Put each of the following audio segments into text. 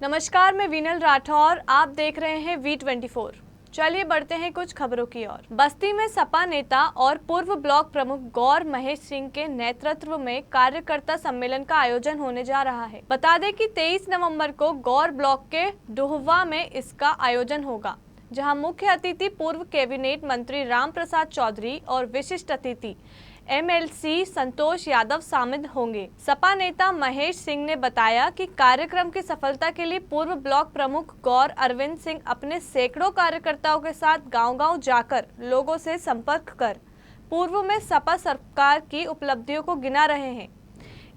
नमस्कार, मैं वीनल राठौर, आप देख रहे हैं V24। चलिए बढ़ते हैं कुछ खबरों की ओर। बस्ती में सपा नेता और पूर्व ब्लॉक प्रमुख गौर महेश सिंह के नेतृत्व में कार्यकर्ता सम्मेलन का आयोजन होने जा रहा है। बता दें कि 23 नवंबर को गौर ब्लॉक के डुहवा में इसका आयोजन होगा, जहां मुख्य अतिथि पूर्व कैबिनेट मंत्री राम प्रसाद चौधरी और विशिष्ट अतिथि MLC संतोष यादव शामिल होंगे। सपा नेता महेश सिंह ने बताया कि कार्यक्रम की सफलता के लिए पूर्व ब्लॉक प्रमुख गौर अरविंद सिंह अपने सैकड़ों कार्यकर्ताओं के साथ गांव-गांव जाकर लोगों से संपर्क कर पूर्व में सपा सरकार की उपलब्धियों को गिना रहे हैं।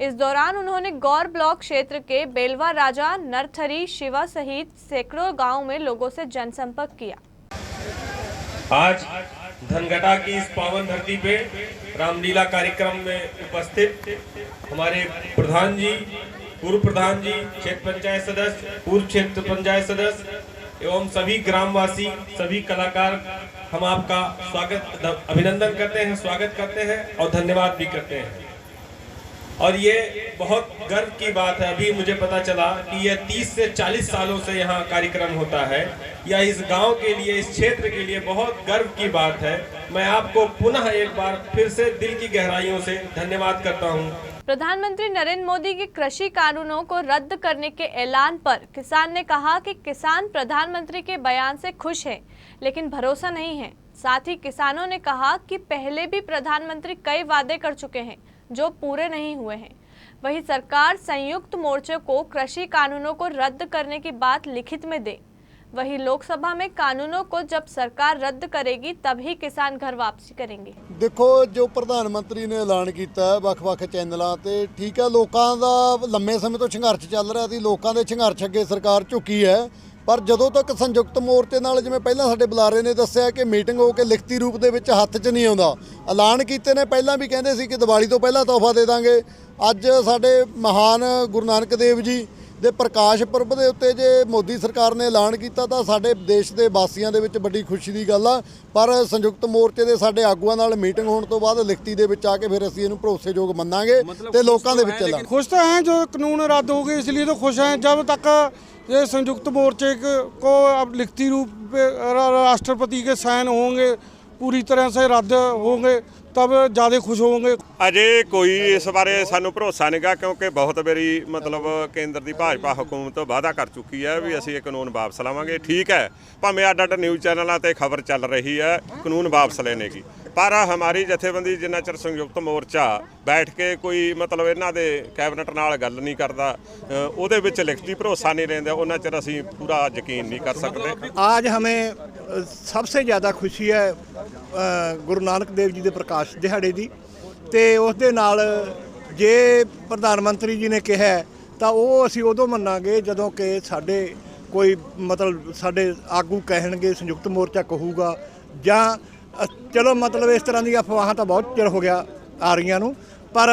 इस दौरान उन्होंने गौर ब्लॉक क्षेत्र के बेलवा राजा, नरथरी, शिवा सहित सैकड़ों गाँव में लोगों से जनसंपर्क किया। आज धनघटा की इस पावन धरती पे रामलीला कार्यक्रम में उपस्थित हमारे प्रधान जी, पूर्व प्रधान जी, क्षेत्र पंचायत सदस्य, पूर्व क्षेत्र पंचायत सदस्य एवं सभी ग्रामवासी, सभी कलाकार, हम आपका अभिनंदन करते हैं, स्वागत करते हैं और धन्यवाद भी करते हैं। और ये बहुत गर्व की बात है, अभी मुझे पता चला कि यह 30 से 40 सालों से यहाँ कार्यक्रम होता है। यह इस गांव के लिए, इस क्षेत्र के लिए बहुत गर्व की बात है। मैं आपको पुनः एक बार फिर से दिल की गहराइयों से धन्यवाद करता हूँ। प्रधानमंत्री नरेंद्र मोदी के कृषि कानूनों को रद्द करने के ऐलान पर किसान ने कहा कि किसान प्रधानमंत्री के बयान से खुश हैं, लेकिन भरोसा नहीं है। साथ ही किसानों ने कहा कि पहले भी प्रधानमंत्री कई वादे कर चुके हैं जो पूरे नहीं हुए हैं। वही सरकार संयुक्त मोर्चे को कृषि कानूनों को रद्द करने की बात लिखित में दे। वही लोकसभा में कानूनों को जब सरकार रद्द करेगी तभी किसान घर वापसी करेंगे। देखो, जो प्रधानमंत्री ने ऐलान किया है ਵੱਖ-ਵੱਖ ਚੈਨਲਾਂ ਤੇ, ठीक है, लोगों का लंबे समय तो संघर्ष चल रहा ਸੀ, लोगों के संघर्ष अगे सरकार झुकी है। पर ਜਦੋਂ तक संयुक्त मोर्चे ਨਾਲ, ਜਿਵੇਂ ਪਹਿਲਾਂ ਸਾਡੇ ਬੁਲਾਰੇ ਨੇ ਦੱਸਿਆ ਕਿ ਮੀਟਿੰਗ ਹੋ ਕੇ ਲਿਖਤੀ ਰੂਪ ਦੇ ਵਿੱਚ ਹੱਥ 'ਚ ਨਹੀਂ ਆਉਂਦਾ, ਐਲਾਨ ਕੀਤੇ ਨੇ, ਪਹਿਲਾਂ ਵੀ ਕਹਿੰਦੇ ਸੀ ਕਿ ਦੀਵਾਲੀ ਤੋਂ ਪਹਿਲਾਂ ਤੋਹਫਾ ਦੇ ਦਾਂਗੇ। ਅੱਜ ਸਾਡੇ ਮਹਾਨ ਗੁਰੂ ਨਾਨਕ ਦੇਵ ਜੀ ਦੇ ਪ੍ਰਕਾਸ਼ ਪੁਰਬ ਦੇ ਉੱਤੇ ਜੇ ਮੋਦੀ ਸਰਕਾਰ ਨੇ ਐਲਾਨ ਕੀਤਾ ਤਾਂ ਸਾਡੇ ਦੇਸ਼ ਦੇ ਵਾਸੀਆਂ ਦੇ ਵਿੱਚ ਵੱਡੀ ਖੁਸ਼ੀ ਦੀ ਗੱਲ ਆ। ਪਰ ਸੰਯੁਕਤ ਮੋਰਚੇ ਦੇ ਸਾਡੇ ਆਗੂਆਂ ਨਾਲ ਮੀਟਿੰਗ ਹੋਣ ਤੋਂ ਬਾਅਦ ਲਿਖਤੀ ਦੇ ਵਿੱਚ ਆ ਕੇ ਫਿਰ ਅਸੀਂ ਇਹਨੂੰ ਭਰੋਸੇਯੋਗ ਮੰਨਾਂਗੇ ਤੇ ਲੋਕਾਂ ਦੇ ਵਿੱਚ ਚੱਲਾਂਗੇ। खुश तो हैं जो कानून रद्द हो गए, इसलिए तो खुश हैं। जब तक ये संयुक्त मोर्चे को अब लिखती रूप पे राष्ट्रपति के साइन होंगे, पूरी तरह से रद्द होंगे, तब ज़्यादा खुश होंगे। अजे कोई इस बारे सानू भरोसा नहीं गा, क्योंकि बहुत बारी मतलब केंद्र की भाजपा हुकूमत वादा कर चुकी है भी असी कानून वापस लावांगे। ठीक है, भावें अड्ड अड्ड न्यूज़ चैनलों पर खबर चल रही है कानून वापस लेने की, पर हमारी जथेबंदी जिन्ना चਿਰ संयुक्त मोर्चा बैठ के कोई मतलब इन्हां दे कैबिनेट नाल गल नहीं करता, ਉਹਦੇ ਵਿੱਚ लिखती भरोसा नहीं लेंदे, उन्ना चਿਰ असी पूरा यकीन नहीं कर सकते। आज हमें सबसे ज़्यादा खुशी है गुरु नानक देव जी के प्रकाश दिहाड़े की, तो उस दे नाल जे प्रधानमंत्री जी ने कहा तो वो असी उदों मन्नांगे जदों कि साडे कोई मतलब साडे आगू कहणगे, संयुक्त मोर्चा कहूगा, जां चलो मतलब इस तरह की अफवाहां तो बहुत चिर हो गया आ रही नूं, पर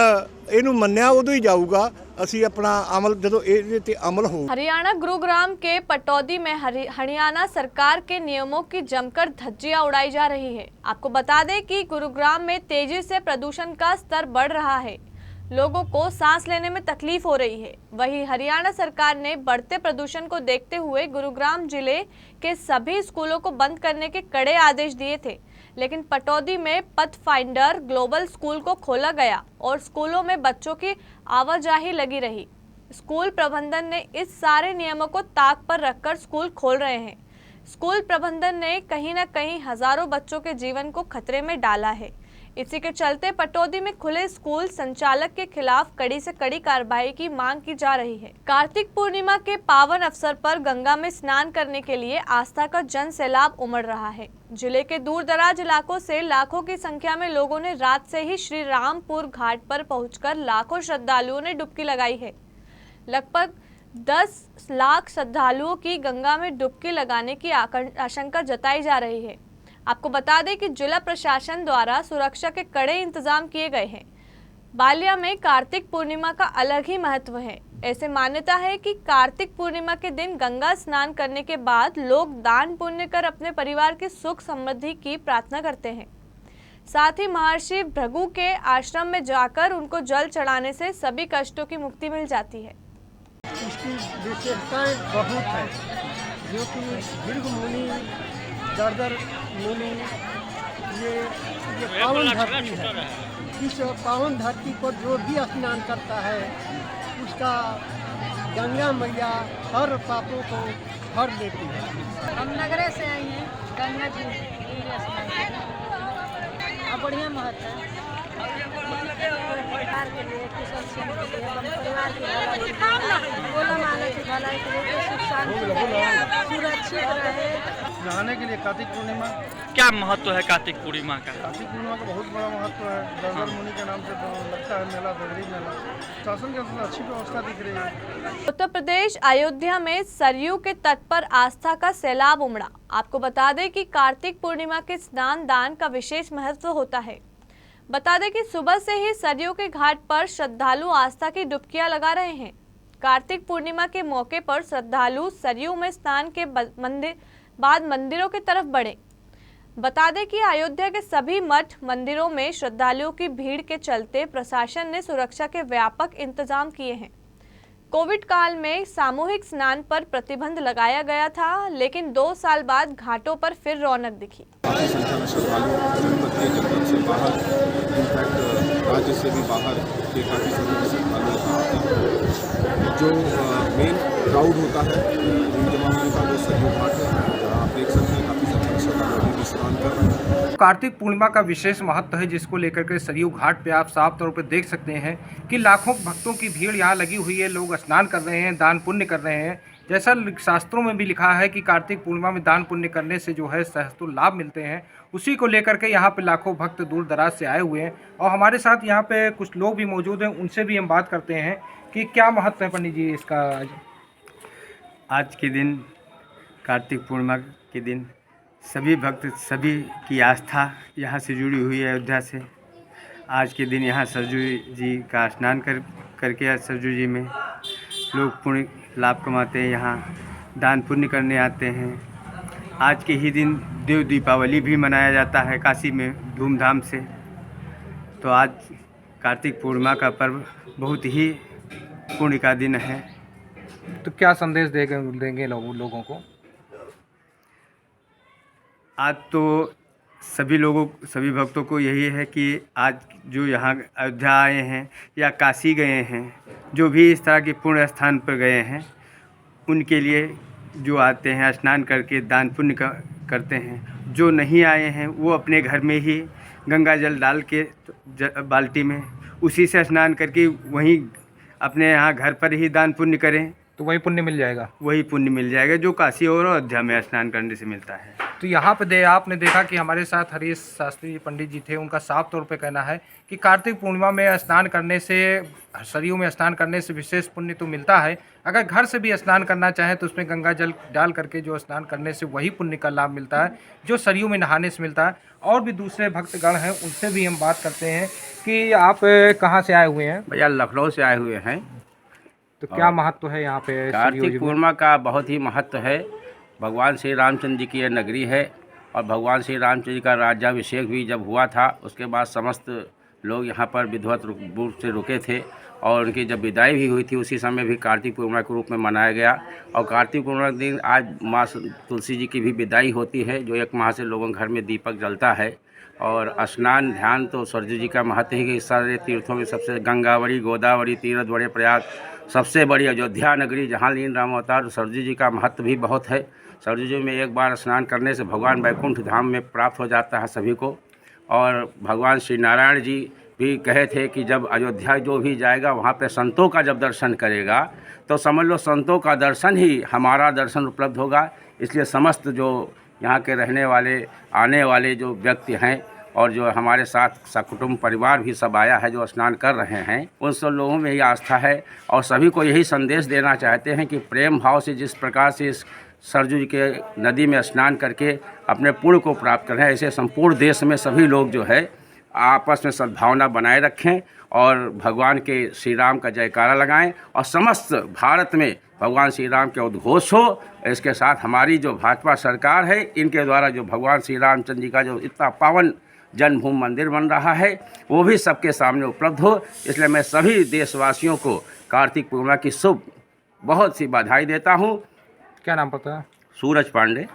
इनू मन्निया उदों ही जाऊगा असी अपना अमल जदों इहदे ते अमल हो। हरियाणा गुरुग्राम के पटौदी में हरियाणा सरकार के नियमों की जमकर धज्जियां उड़ाई जा रही है। आपको बता दें कि गुरुग्राम में तेजी से प्रदूषण का स्तर बढ़ रहा है, लोगों को सांस लेने में तकलीफ हो रही है। वहीं हरियाणा सरकार ने बढ़ते प्रदूषण को देखते हुए गुरुग्राम जिले के सभी स्कूलों को बंद करने के कड़े आदेश दिए थे, लेकिन पटौदी में पथफाइंडर ग्लोबल स्कूल को खोला गया और स्कूलों में बच्चों की आवाजाही लगी रही। स्कूल प्रबंधन ने इस सारे नियमों को ताक पर रखकर स्कूल खोल रहे हैं। स्कूल प्रबंधन ने कहीं न कहीं हजारों बच्चों के जीवन को खतरे में डाला है। इसी के चलते पटौदी में खुले स्कूल संचालक के खिलाफ कड़ी से कड़ी कार्रवाई की मांग की जा रही है। कार्तिक पूर्णिमा के पावन अवसर पर गंगा में स्नान करने के लिए आस्था का जन सैलाब उमड़ रहा है। जिले के दूर दराज इलाकों से लाखों की संख्या में लोगों ने रात से ही श्री रामपुर घाट पर पहुंचकर लाखों श्रद्धालुओं ने डुबकी लगाई है। लगभग 10 लाख श्रद्धालुओं की गंगा में डुबकी लगाने की आशंका जताई जा रही है। आपको बता दें कि जिला प्रशासन द्वारा सुरक्षा के कड़े इंतजाम किए गए हैं। बालिया में कार्तिक पूर्णिमा का अलग ही महत्व है। ऐसे मान्यता है कि कार्तिक पूर्णिमा के दिन गंगा स्नान करने के बाद लोग दान पुण्य कर अपने परिवार की सुख समृद्धि की प्रार्थना करते हैं। साथ ही महर्षि भृगु के आश्रम में जाकर उनको जल चढ़ाने से सभी कष्टों की मुक्ति मिल जाती है। की विशेषताएं बहुत हैं, जो कि भृगु मुनि, दर्दर मुनि, ये पावन धरती है। इस पावन धरती पर जो भी स्नान करता है उसका गंगा मैया हर पापों को हर देती है। हम नगरे से आई हैं, गंगा जी अब बढ़िया महत्व है परिवार के लिए, कुशल क्षेम के लिए, परिवार की भलाई, बोला माला की भलाई के लिए, सुख शांति रहे, सुरक्षित रहे। नहाने के लिए कार्तिक पूर्णिमा। क्या महत्व है कार्तिक पूर्णिमा का? कार्तिक पूर्णिमा का बहुत बड़ा महत्व है। दर्दर मुनि के नाम से लगता है मेला, बदरी मेला। शासन की अच्छी व्यवस्था दिख रही है। उत्तर प्रदेश अयोध्या में सरयू के तट पर आस्था का सैलाब उमड़ा। आपको बता दें कि कार्तिक पूर्णिमा के स्नान दान का विशेष महत्व होता है। बता दें कि सुबह से ही सरयू के घाट पर श्रद्धालु आस्था की डुबकियां लगा रहे हैं। कार्तिक पूर्णिमा के मौके पर श्रद्धालु सरयू में स्नान के बाद मंदिरों की तरफ बढ़े। बता दें कि अयोध्या के सभी मठ मंदिरों में श्रद्धालुओं की भीड़ के चलते प्रशासन ने सुरक्षा के व्यापक इंतजाम किए हैं। कोविड काल में सामूहिक स्नान पर प्रतिबंध लगाया गया था, लेकिन 2 साल बाद घाटों पर फिर रौनक दिखी। काफ़ी संख्या में श्रद्धालु जनपद से बाहर, इनफैक्ट राज्य से भी बाहर के काफ़ी संख्या में श्रद्धालु आते हैं। जो मेन क्राउड होता है जमा होने का वो सरयू घाट है, जहाँ आप देख सकते हैं काफ़ी संख्या में श्रद्धालु अभी भी स्नान कर रहे हैं। कार्तिक पूर्णिमा का विशेष महत्व है, जिसको लेकर के सरयू घाट पे आप साफ तौर पे देख सकते हैं कि लाखों भक्तों की भीड़ यहाँ लगी हुई है। लोग स्नान कर रहे हैं, दान पुण्य कर रहे हैं। जैसा शास्त्रों में भी लिखा है कि कार्तिक पूर्णिमा में दान पुण्य करने से जो है सहस्त्र लाभ मिलते हैं, उसी को लेकर के यहाँ पे लाखों भक्त दूर दराज से आए हुए हैं। और हमारे साथ यहाँ पे कुछ लोग भी मौजूद हैं, उनसे भी हम बात करते हैं कि क्या महत्व है पंडित जी इसका। आज के दिन, कार्तिक पूर्णिमा के दिन, सभी भक्त, सभी की आस्था यहाँ से जुड़ी हुई है अयोध्या से। आज के दिन यहाँ सरजू जी का स्नान करके सरजू जी में लोग पुण्य लाभ कमाते हैं, यहाँ दान पुण्य करने आते हैं। आज के ही दिन देव दीपावली भी मनाया जाता है काशी में धूमधाम से। तो आज कार्तिक पूर्णिमा का पर्व बहुत ही पुण्य का दिन है। तो क्या संदेश देंगे लोगों को? आज तो सभी भक्तों को यही है कि आज जो यहाँ अयोध्या आए हैं या काशी गए हैं, जो भी इस तरह के पुण्य स्थान पर गए हैं, उनके लिए जो आते हैं स्नान करके दान पुण्य करते हैं। जो नहीं आए हैं वो अपने घर में ही गंगा जल डाल के बाल्टी में उसी से स्नान करके वहीं अपने यहाँ घर पर ही दान पुण्य करें, तो वही पुण्य मिल जाएगा। वही पुण्य मिल जाएगा जो काशी और अयोध्या में स्नान करने से मिलता है। तो यहाँ पे आपने देखा कि हमारे साथ हरीश शास्त्री पंडित जी थे। उनका साफ तौर पे कहना है कि कार्तिक पूर्णिमा में स्नान करने से, सरयू में स्नान करने से विशेष पुण्य तो मिलता है। अगर घर से भी स्नान करना चाहें तो उसमें गंगा जल डाल करके जो स्नान करने से वही पुण्य का लाभ मिलता है जो सरयू में नहाने से मिलता है। और भी दूसरे भक्तगण हैं, उनसे भी हम बात करते हैं कि आप कहाँ से आए हुए हैं? भैया लखनऊ से आए हुए हैं। तो क्या महत्व है यहाँ पे? कार्तिक पूर्णिमा का बहुत ही महत्व है। भगवान श्री रामचंद्र जी की यह नगरी है और भगवान श्री रामचंद्र जी का राज्याभिषेक भी जब हुआ था, उसके बाद समस्त लोग यहाँ पर विधिवत रूप से रुके थे और उनकी जब विदाई भी हुई थी, उसी समय भी कार्तिक पूर्णिमा के रूप में मनाया गया। और कार्तिक पूर्णिमा के दिन आज माँ तुलसी जी की भी विदाई होती है, जो 1 माह से लोगों के घर में दीपक जलता है। और स्नान ध्यान तो सरयू जी का महत्व है कि सारे तीर्थों में सबसे गंगावरी, गोदावरी तीर्थ बड़े प्रयाग, सबसे बड़ी अयोध्या नगरी जहाँ लीन राम अवतार, सरयू जी का महत्व भी बहुत है। सरयू जी में एक बार स्नान करने से भगवान वैकुंठ धाम में प्राप्त हो जाता है सभी को। और भगवान श्री नारायण जी भी कहे थे कि जब अयोध्या जो भी जाएगा वहाँ पे संतों का जब दर्शन करेगा तो समझ लो संतों का दर्शन ही हमारा दर्शन उपलब्ध होगा। इसलिए समस्त जो यहाँ के रहने वाले, आने वाले जो व्यक्ति हैं और जो हमारे साथ सकुटुंब परिवार भी सब आया है जो स्नान कर रहे हैं, उन सब लोगों में ही आस्था है। और सभी को यही संदेश देना चाहते हैं कि प्रेम भाव से जिस प्रकार से इस सरयू जी के नदी में स्नान करके अपने पुण्य को प्राप्त कर रहे हैं, ऐसे संपूर्ण देश में सभी लोग जो है आपस में सद्भावना बनाए रखें और भगवान के श्री राम का जयकारा लगाएं और समस्त भारत में भगवान श्री राम के उद्घोष हो। इसके साथ हमारी जो भाजपा सरकार है, इनके द्वारा जो भगवान श्री रामचंद्र जी का जो इतना पावन जन्मभूमि मंदिर बन रहा है, वो भी सबके सामने उपलब्ध हो। इसलिए मैं सभी देशवासियों को कार्तिक पूर्णिमा की शुभ बहुत सी बधाई देता हूँ। क्या नाम पता है? सूरज पांडे।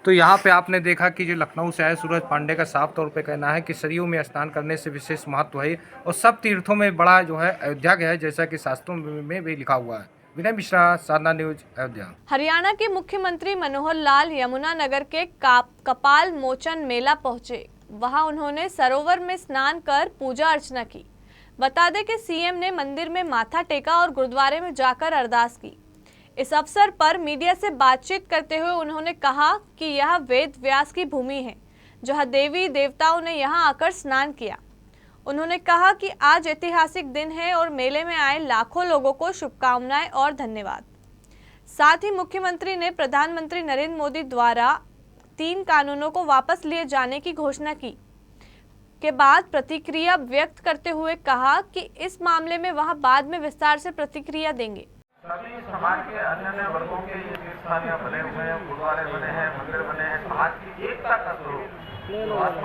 तो यहाँ पे आपने देखा कि जो लखनऊ से आए सूरज पांडे का साफ तौर पे कहना है कि सरयू में स्नान करने से विशेष महत्व है और सब तीर्थों में बड़ा जो है अयोध्या का है, जैसा कि शास्त्रों में भी लिखा हुआ है। विनय मिश्रा, साधना न्यूज, अयोध्या। हरियाणा के मुख्यमंत्री मनोहर लाल यमुनानगर के कपाल मोचन मेला पहुंचे। वहां उन्होंने सरोवर में स्नान कर पूजा अर्चना की। बता दें कि सीएम ने मंदिर में माथा टेका और गुरुद्वारे में जाकर अरदास की। इस अवसर पर मीडिया से बातचीत करते हुए उन्होंने कहा कि यह वेद व्यास की भूमि है, जहां देवी देवताओं ने यहां आकर स्नान किया। उन्होंने कहा कि आज ऐतिहासिक दिन है और मेले में आए लाखों लोगों को शुभकामनाएं और धन्यवाद। साथ ही मुख्यमंत्री ने प्रधानमंत्री नरेंद्र मोदी द्वारा 3 कानूनों को वापस लिए जाने की घोषणा की के बाद प्रतिक्रिया व्यक्त करते हुए कहा कि इस मामले में वहां बाद में विस्तार से प्रतिक्रिया देंगे। सभी समाज के अन्य वर्गों के ये तीर्थस्थान यहाँ बने हुए हैं, गुरुद्वारे बने हैं, मंदिर बने हैं, समाज की एकता का स्वरूप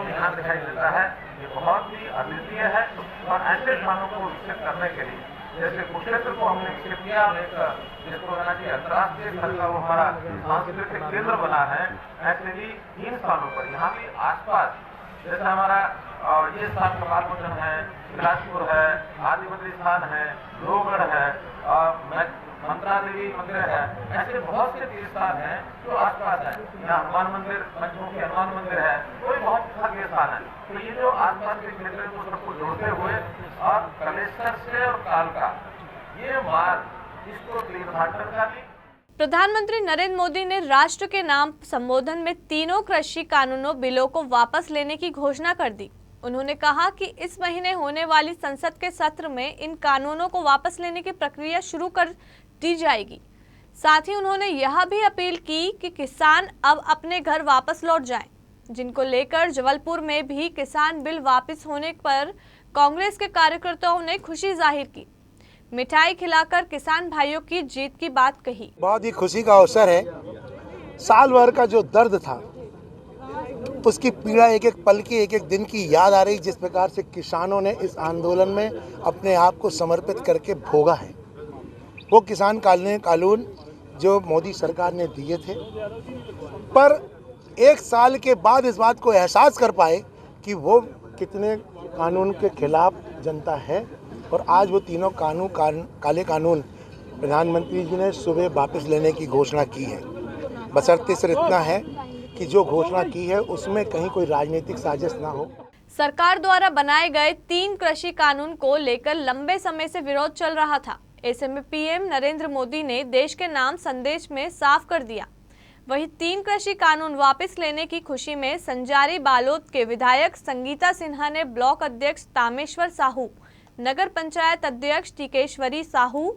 यहाँ दिखाई देता है। ये बहुत ही अद्वितीय है और ऐसे स्थानों को विकसित करने के लिए जैसे कुरुक्षेत्र को हमने विकसित किया, जिसको कहना चाहिए अंतर्राष्ट्रीय स्तर का वो हमारा सांस्कृतिक केंद्र बना है, ऐसे ही इन स्थानों पर यहाँ भी आसपास जैसे हमारा ये स्थान कपाल मोचन है, बिलासपुर है, आदिबद्री स्थान है, लोहगढ़ है, मंत्रा देवी मंदिर है, ऐसे बहुत से तीर्थ स्थान हैं जो आसपास है। यहाँ हनुमान मंदिर, पंचमुखी हनुमान मंदिर है, कोई बहुत भाग्य स्थान है। तो ये जो आसपास के क्षेत्र को सबको जोड़ते हुए और कलेश्वर से और कालका ये मार्ग इसको तीर्थाटन का भी। प्रधानमंत्री नरेंद्र मोदी ने राष्ट्र के नाम संबोधन में तीनों कृषि कानूनों बिलों को वापस लेने की घोषणा कर दी। उन्होंने कहा कि इस महीने होने वाली संसद के सत्र में इन कानूनों को वापस लेने की प्रक्रिया शुरू कर दी जाएगी। साथ ही उन्होंने यह भी अपील की कि किसान अब अपने घर वापस लौट जाएं, जिनको लेकर जबलपुर में भी किसान बिल वापस होने पर कांग्रेस के कार्यकर्ताओं ने खुशी जाहिर की। मिठाई खिलाकर किसान भाइयों की जीत की बात कही। बहुत ही खुशी का अवसर है। साल भर का जो दर्द था उसकी पीड़ा एक एक पल की, एक एक दिन की याद आ रही, जिस प्रकार से किसानों ने इस आंदोलन में अपने आप को समर्पित करके भोगा है। वो किसान कानून जो मोदी सरकार ने दिए थे, पर 1 साल के बाद इस बात को एहसास कर पाए कि वो कितने कानून के खिलाफ जनता है। और आज वो तीनों काले कानून प्रधानमंत्री जी ने सुबह वापस लेने की घोषणा की है। बशर्ते सिर्फ इतना है कि जो घोषणा की है उसमें कहीं कोई राजनीतिक साजिश ना हो। सरकार द्वारा बनाए गए 3 कृषि कानून को लेकर लंबे समय से विरोध चल रहा था। ऐसे में पीएम नरेंद्र मोदी ने देश के नाम संदेश में साफ कर दिया। वहीं 3 कृषि कानून वापस लेने की खुशी में संजारी बालोद के विधायक संगीता सिन्हा ने ब्लॉक अध्यक्ष तामेश्वर साहू, नगर पंचायत अध्यक्ष टीकेश्वरी साहू,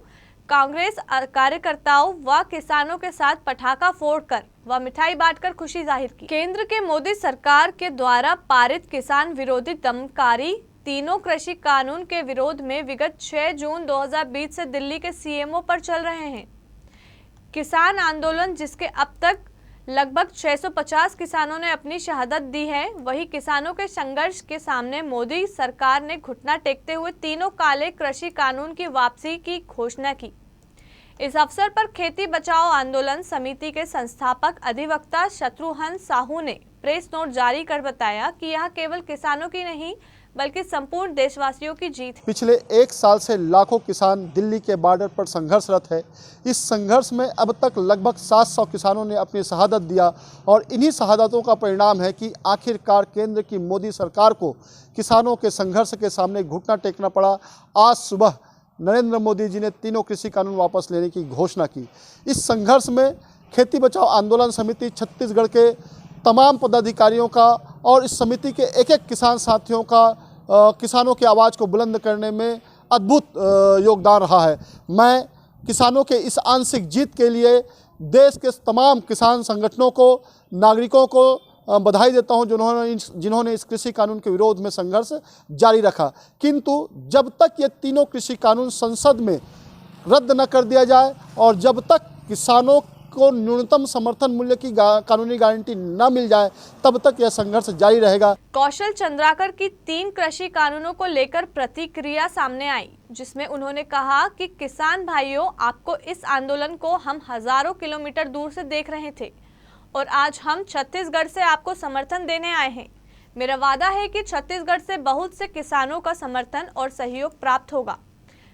कांग्रेस कार्यकर्ताओं व किसानों के साथ पटाखा फोड़कर व मिठाई बांटकर खुशी जाहिर की। केंद्र के मोदी सरकार के द्वारा पारित किसान विरोधी दमनकारी तीनों कृषि कानून के विरोध में विगत 6 जून 2020 से दिल्ली के सीएमओ पर चल रहे हैं किसान आंदोलन, जिसके अब तक लगभग 650 किसानों ने अपनी शहादत दी है। वही किसानों के संघर्ष के सामने मोदी सरकार ने घुटना टेकते हुए तीनों काले कृषि कानून की वापसी की घोषणा की। इस अवसर पर खेती बचाओ आंदोलन समिति के संस्थापक अधिवक्ता शत्रुघ्न साहू ने प्रेस नोट जारी कर बताया कि यह केवल किसानों की नहीं बल्कि संपूर्ण देशवासियों की जीत है। पिछले 1 साल से लाखों किसान दिल्ली के बॉर्डर पर संघर्षरत है। इस संघर्ष में अब तक लगभग 700 किसानों ने अपनी शहादत दिया और इन्हीं शहादतों का परिणाम है कि आखिरकार केंद्र की मोदी सरकार को किसानों के संघर्ष के सामने घुटना टेकना पड़ा। आज सुबह नरेंद्र मोदी जी ने तीनों कृषि कानून वापस लेने की घोषणा की। इस संघर्ष में खेती बचाओ आंदोलन समिति छत्तीसगढ़ के तमाम पदाधिकारियों का और इस समिति के एक एक किसान साथियों का किसानों की आवाज़ को बुलंद करने में अद्भुत योगदान रहा है। मैं किसानों के इस आंशिक जीत के लिए देश के तमाम किसान संगठनों को, नागरिकों को बधाई देता हूं जिन्होंने इस कृषि कानून के विरोध में संघर्ष जारी रखा। किंतु जब तक ये तीनों कृषि कानून संसद में रद्द न कर दिया जाए और जब तक किसानों को न्यूनतम समर्थन मूल्य की कानूनी गारंटी न मिल जाए तब तक यह संघर्ष जारी रहेगा। कौशल चंद्राकर की 3 कृषि कानूनों को लेकर प्रतिक्रिया सामने आई, जिसमें उन्होंने कहा कि किसान भाइयों, आपको इस आंदोलन को हम हजारों किलोमीटर दूर से देख रहे थे और आज हम छत्तीसगढ़ से आपको समर्थन देने आए हैं। मेरा वादा है कि छत्तीसगढ़ से बहुत से किसानों का समर्थन और सहयोग प्राप्त होगा।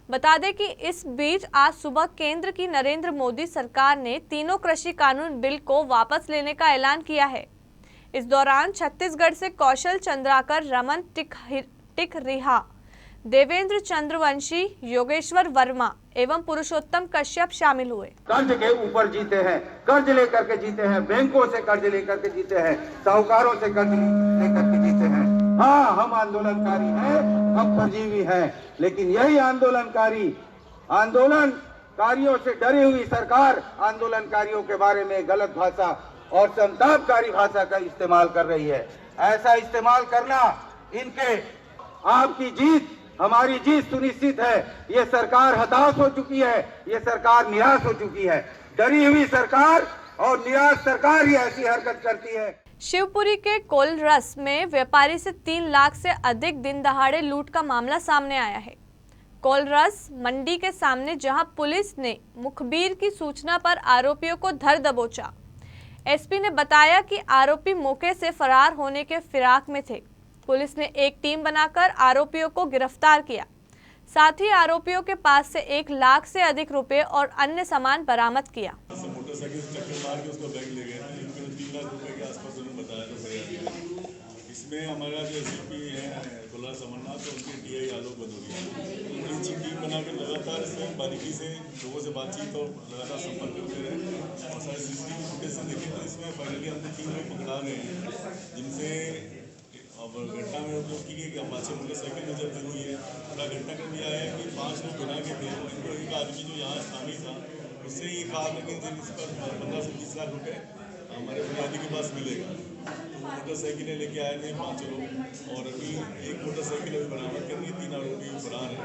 बता दें कि इस बीच आज सुबह केंद्र की नरेंद्र मोदी सरकार ने तीनों कृषि कानून बिल को वापस लेने का ऐलान किया है। इस दौरान छत्तीसगढ़ से कौशल चंद्राकर, रमन टिकरिहा, देवेंद्र चंद्रवंशी, योगेश्वर वर्मा एवं पुरुषोत्तम कश्यप शामिल हुए। कर्ज के ऊपर जीते हैं, कर्ज लेकर के जीते हैं, बैंकों से कर्ज लेकर के जीते हैं, साहूकारों से कर्ज लेकर के जीते हैं। हाँ, हम आंदोलनकारी हैं, हम परजीवी हैं, लेकिन यही आंदोलनकारियों से डरी हुई सरकार आंदोलनकारियों के बारे में गलत भाषा और संतापकारी भाषा का इस्तेमाल कर रही है। ऐसा इस्तेमाल करना इनके आपकी जीत, हमारी जीत सुनिश्चित है। ये सरकार हताश हो चुकी है, ये सरकार निराश हो चुकी है। डरी हुई सरकार और निराश सरकार ही ऐसी हरकत करती है। शिवपुरी के कोलरस में व्यापारी से 3 लाख से अधिक दिन दहाड़े लूट का मामला सामने आया है। कोलरस मंडी के सामने जहां पुलिस ने मुखबिर की सूचना पर आरोपियों को धर दबोचा। एसपी ने बताया कि आरोपी मौके से फरार होने के फिराक में थे। पुलिस ने एक टीम बनाकर आरोपियों को गिरफ्तार किया। साथ ही आरोपियों के पास से 1 लाख से अधिक रुपए और अन्य सामान बरामद किया। मोटरसाइकिल चक्कर मार के उसका बैग ले गए, 3 लाख रुपए के आसपास उन्होंने बताया था। इसमें हमारा जो एसपी है कोलार समन्नाथ, तो उनके डीआई आलोक भदौरिया, उन्होंने अच्छी टीम बनाकर लगातार इसमें बारीकी से लोगों से बातचीत और लगातार संपर्क करते रहे और सारे सीसीटीवी फुटेज से देखे तो इसमें फाइनली हमने 3 लोग पकड़ा गए हैं, जिनसे अब घटना में उपयोग की गई कि अपाचे मोटरसाइकिल में जब्त हुई है। पूरा घटनाक्रम यह है कि 5 लोग बिना के थे। इनको एक आदमी जो यहाँ स्थानीय था उससे ये कहा था कि इस पर 15 से 20 लाख रुपए हमारे बुनियादी के पास मिलेगा। तो वो मोटरसाइकिलें लेके आए थे 5 लोग और अभी एक मोटरसाइकिल अभी बरामद करनी, 3 आरोपी फरार है।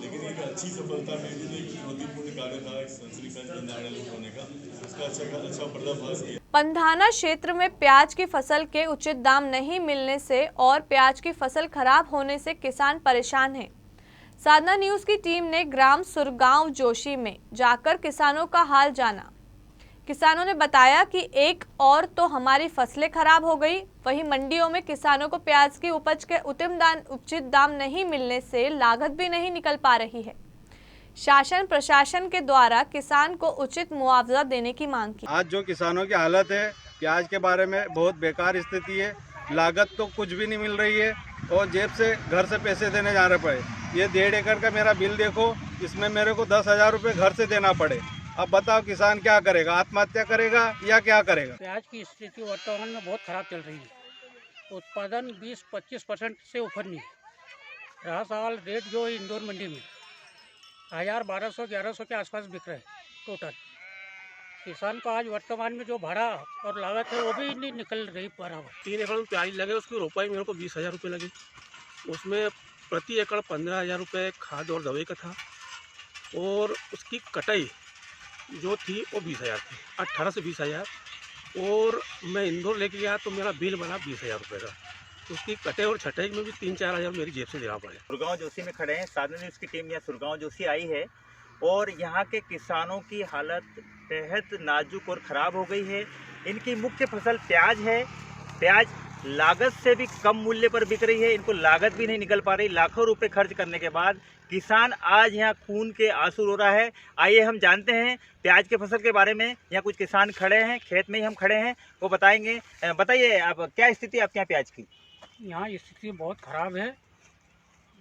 लेकिन एक अच्छी सफलता मिली थी, एक चुनौतीपूर्ण कार्य था एक सनसनीखेज दिन लूट होने का, उसका अच्छा पर्दाफाश किया। पंधाना क्षेत्र में प्याज की फसल के उचित दाम नहीं मिलने से और प्याज की फसल खराब होने से किसान परेशान हैं। साधना न्यूज की टीम ने ग्राम सुरगांव जोशी में जाकर किसानों का हाल जाना। किसानों ने बताया कि एक और तो हमारी फसलें खराब हो गई, वहीं मंडियों में किसानों को प्याज की उपज के उचित दाम नहीं मिलने से लागत भी नहीं निकल पा रही है। शासन प्रशासन के द्वारा किसान को उचित मुआवजा देने की मांग की। आज जो किसानों की हालत है, प्याज के बारे में बहुत बेकार स्थिति है। लागत तो कुछ भी नहीं मिल रही है और जेब से घर से पैसे देने जाने पड़े। ये 1.5 एकड़ का मेरा बिल देखो, इसमें मेरे को 10,000 रुपये घर से देना पड़े। अब बताओ किसान क्या करेगा, आत्महत्या करेगा या क्या करेगा? प्याज की स्थिति वर्तमान में बहुत खराब चल रही है। उत्पादन 20-25% से ऊपर नहीं है। रहा सवाल रेट जो इंदौर मंडी में 1000, 1200, 1100 के आसपास बिक रहे हैं टोटल। किसान को आज वर्तमान में जो भाड़ा और लागत है वो भी नहीं निकल रही बराबर। 3 एकड़ में प्याज लगे, उसकी रोपाई मेरे को 20,000 रुपये लगी। उसमें प्रति एकड़ 15,000 रुपये खाद और दवाई का था और उसकी कटाई जो थी वो 20,000 थी, 18 से 20,000। और मैं इंदौर लेके गया तो मेरा बिल बना 20,000 रुपये का। उसकी कटे और छटाई में भी 3-4 हज़ार मेरी जेब से देना पड़े। सुरगांव जोशी में खड़े हैं। साधना न्यूज़ की टीम यहाँ सुरगांव जोशी आई है और यहाँ के किसानों की हालत बेहद नाजुक और ख़राब हो गई है। इनकी मुख्य फसल प्याज है। प्याज लागत से भी कम मूल्य पर बिक रही है, इनको लागत भी नहीं निकल पा रही। लाखों रुपए खर्च करने के बाद किसान आज यहाँ खून के आंसू रो रहा है। आइए हम जानते हैं प्याज के फसल के बारे में। यहाँ कुछ किसान खड़े हैं, खेत में ही हम खड़े हैं, वो बताएंगे। बताइए आप, क्या स्थिति है आपके यहाँ प्याज की? यहाँ स्थिति बहुत ख़राब है।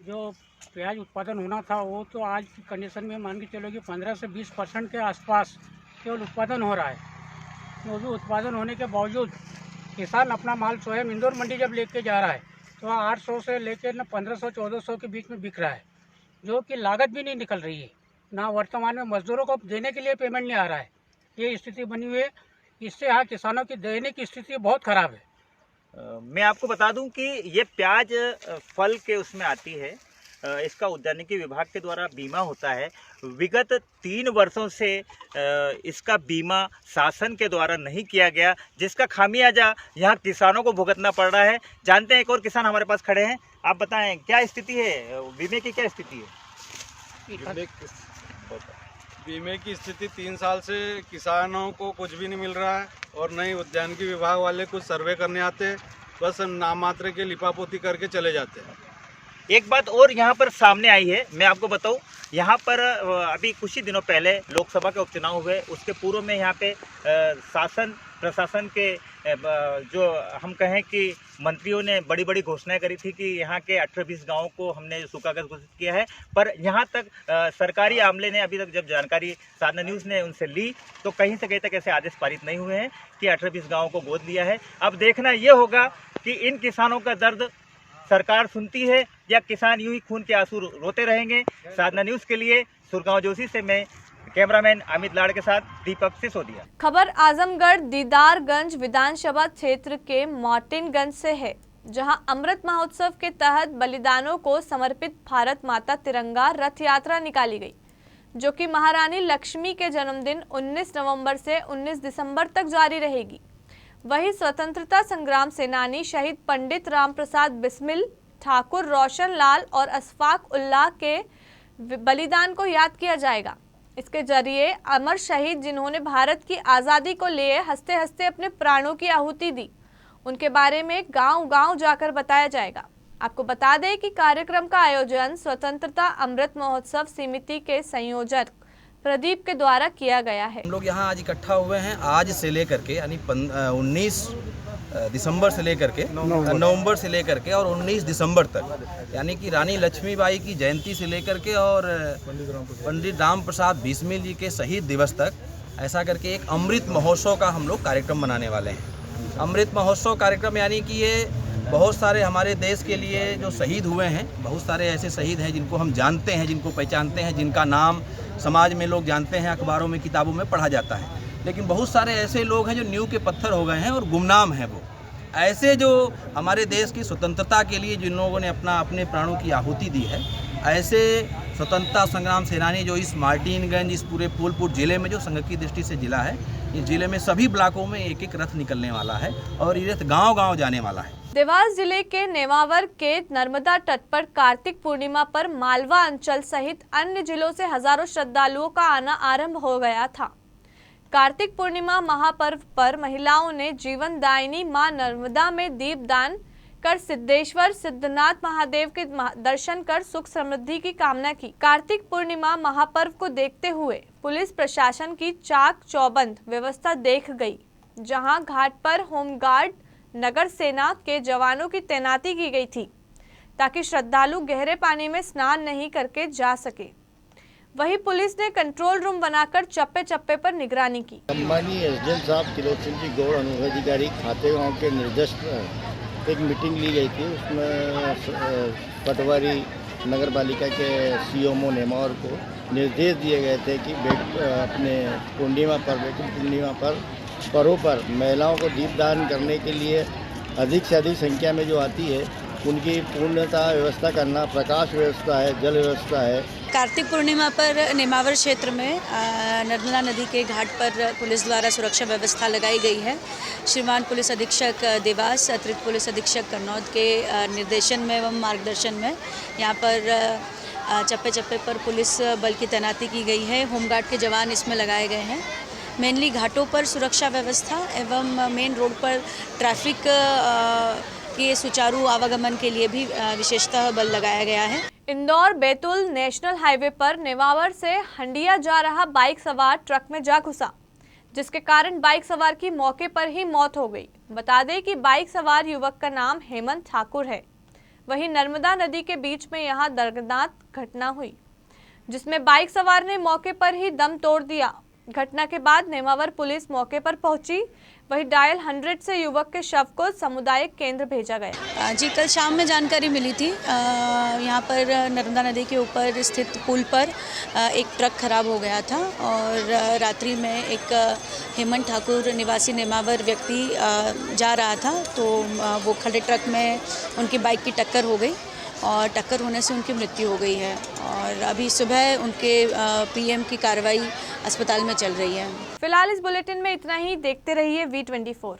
जो प्याज उत्पादन होना था वो तो आज की कंडीशन में मान के चलो कि 15 से 20% के आसपास केवल उत्पादन हो रहा है। वो भी उत्पादन होने के बावजूद किसान अपना माल स्वयं इंदौर मंडी जब लेके जा रहा है तो 800 से लेकर न 1500-1400 के बीच में बिक रहा है, जो कि लागत भी नहीं निकल रही है। ना वर्तमान में मजदूरों को देने के लिए पेमेंट नहीं आ रहा है। ये स्थिति बनी हुई है। इससे यहाँ किसानों की दैनिक स्थिति बहुत ख़राब है। मैं आपको बता दूं कि ये प्याज फल के उसमें आती है। इसका उद्यानिकी विभाग के द्वारा बीमा होता है। विगत 3 वर्षों से इसका बीमा शासन के द्वारा नहीं किया गया, जिसका खामियाजा यहाँ किसानों को भुगतना पड़ रहा है। जानते हैं, एक और किसान हमारे पास खड़े हैं। आप बताएं, क्या स्थिति है बीमे की, क्या स्थिति है? बीमे की स्थिति 3 साल से किसानों को कुछ भी नहीं मिल रहा है और न ही उद्यानिकी विभाग वाले कुछ सर्वे करने आते हैं, बस नाम मात्र के लिपापोती करके चले जाते हैं। एक बात और यहाँ पर सामने आई है, मैं आपको बताऊँ, यहाँ पर अभी कुछ ही दिनों पहले लोकसभा के उपचुनाव हुए, उसके पूर्व में यहाँ पे शासन प्रशासन के जो हम कहें कि मंत्रियों ने बड़ी बड़ी घोषणाएं करी थी कि यहाँ के 18-20 गाँवों को हमने सूखाग्रस्त घोषित किया है। पर यहाँ तक सरकारी आमले ने अभी तक जब जानकारी साधना न्यूज़ ने उनसे ली तो कहीं से कहीं तक ऐसे आदेश पारित नहीं हुए हैं कि 18-20 गाँवों को गोद लिया है। अब देखना ये होगा कि इन किसानों का दर्द सरकार सुनती है या किसान यूं ही खून के आंसू रोते रहेंगे। साधना न्यूज़ के लिए सुरगांव जोशी से मैं कैमरामैन अमित लाड़ के साथ दीपक सिसोदिया। खबर आजमगढ़ दीदारगंज विधानसभा क्षेत्र के मार्टिनगंज से है, जहां अमृत महोत्सव के तहत बलिदानों को समर्पित भारत माता तिरंगा रथ यात्रा निकाली गई, जो कि महारानी लक्ष्मी के जन्मदिन 19 नवंबर से 19 दिसंबर तक जारी रहेगी। वहीं स्वतंत्रता संग्राम सेनानी शहीद पंडित राम प्रसाद बिस्मिल, ठाकुर रोशन लाल और अशफाक उल्लाह के बलिदान को याद किया जाएगा। इसके जरिए अमर शहीद जिन्होंने भारत की आज़ादी को लिए हंसते हंसते अपने प्राणों की आहुति दी, उनके बारे में गांव-गांव जाकर बताया जाएगा। आपको बता दें कि कार्यक्रम का आयोजन स्वतंत्रता अमृत महोत्सव समिति के संयोजक प्रदीप के द्वारा किया गया है। हम लोग यहाँ आज इकट्ठा हुए हैं, आज से लेकर के यानी 19 दिसंबर से लेकर के नवंबर से लेकर के और 19 दिसंबर तक, यानी कि रानी लक्ष्मीबाई की जयंती से लेकर के और पंडित राम प्रसाद बिस्मिल जी के शहीद दिवस तक ऐसा करके एक अमृत महोत्सव का हम लोग कार्यक्रम मनाने वाले हैं। अमृत महोत्सव कार्यक्रम यानी कि ये बहुत सारे हमारे देश के लिए जो शहीद हुए हैं, बहुत सारे ऐसे शहीद हैं जिनको हम जानते हैं, जिनको पहचानते हैं, जिनका नाम समाज में लोग जानते हैं, अखबारों में किताबों में पढ़ा जाता है, लेकिन बहुत सारे ऐसे लोग हैं जो नींव के पत्थर हो गए हैं और गुमनाम हैं। वो ऐसे जो हमारे देश की स्वतंत्रता के लिए जिन लोगों ने अपने प्राणों की आहुति दी है, ऐसे स्वतंत्रता संग्राम सेनानी जो इस मार्टिनगंज, इस पूरे फूलपुर जिले में जो संघ की दृष्टि से जिला है, इस जिले में सभी ब्लॉकों में एक एक रथ निकलने वाला है और ये रथ गाँव-गाँव जाने वाला है। देवास जिले के नेमावर के नर्मदा तट पर कार्तिक पूर्णिमा पर मालवा अंचल सहित अन्य जिलों से हजारों श्रद्धालुओं का आना आरंभ हो गया था। कार्तिक पूर्णिमा महापर्व पर महिलाओं ने जीवनदायिनी मां नर्मदा में दीपदान कर सिद्धेश्वर सिद्धनाथ महादेव के दर्शन कर सुख समृद्धि की कामना की। कार्तिक पूर्णिमा महापर्व को देखते हुए पुलिस प्रशासन की चाक चौबंद व्यवस्था देख गई, जहां घाट पर होमगार्ड नगर सेना के जवानों की तैनाती की गई थी ताकि श्रद्धालु गहरे पानी में स्नान नहीं करके जा सके। वहीं पुलिस ने कंट्रोल रूम बनाकर चप्पे चप्पे पर निगरानी की। सम्मानीय एसडीएम साहब त्रिलोचन जी गौड़ अनुअधिकारी खातेगांव के निर्देश पर एक मीटिंग ली गई थी। उसमें पटवारी नगर पालिका के सीएमओ नेमावर को निर्देश दिए गए थे कि अपने पूर्णिमा पर पर्वों पर महिलाओं को दीपदान करने के लिए अधिक से अधिक संख्या में जो आती है उनकी पूर्णतः व्यवस्था करना, प्रकाश व्यवस्था है, जल व्यवस्था है। कार्तिक पूर्णिमा पर नेमावर क्षेत्र में नर्मदा नदी के घाट पर पुलिस द्वारा सुरक्षा व्यवस्था लगाई गई है। श्रीमान पुलिस अधीक्षक देवास, अतिरिक्त पुलिस अधीक्षक कन्नौज के निर्देशन में एवं मार्गदर्शन में यहाँ पर चप्पे चप्पे पर पुलिस बल की तैनाती की गई है। होमगार्ड के जवान इसमें लगाए गए हैं। मेनली घाटों पर सुरक्षा व्यवस्था एवं मेन रोड पर ट्रैफिक के सुचारू आवागमन के लिए भी विशेषतः बल लगाया गया है। इंदौर बैतूल नेशनल हाईवे पर नेमावर से हंडिया जा रहा बाइक सवार ट्रक में जा घुसा, जिसके कारण बाइक सवार की मौके पर ही मौत हो गई। बता दें कि बाइक सवार युवक का नाम हेमंत ठाकुर है। वहीं नर्मदा नदी के बीच में यहां दर्दनाक घटना हुई, जिसमें बाइक सवार ने मौके पर ही दम तोड़ दिया। घटना के बाद नेमावर पुलिस मौके पर पहुंची। वहीं डायल 100 से युवक के शव को सामुदायिक केंद्र भेजा गया। जी, कल शाम में जानकारी मिली थी यहाँ पर नर्मदा नदी के ऊपर स्थित पुल पर एक ट्रक खराब हो गया था और रात्रि में एक हेमंत ठाकुर निवासी नेमावर व्यक्ति जा रहा था, तो वो खड़े ट्रक में उनकी बाइक की टक्कर हो गई और टक्कर होने से उनकी मृत्यु हो गई है और अभी सुबह उनके पीएम की कार्रवाई अस्पताल में चल रही है। फिलहाल इस बुलेटिन में इतना ही। देखते रहिए V24।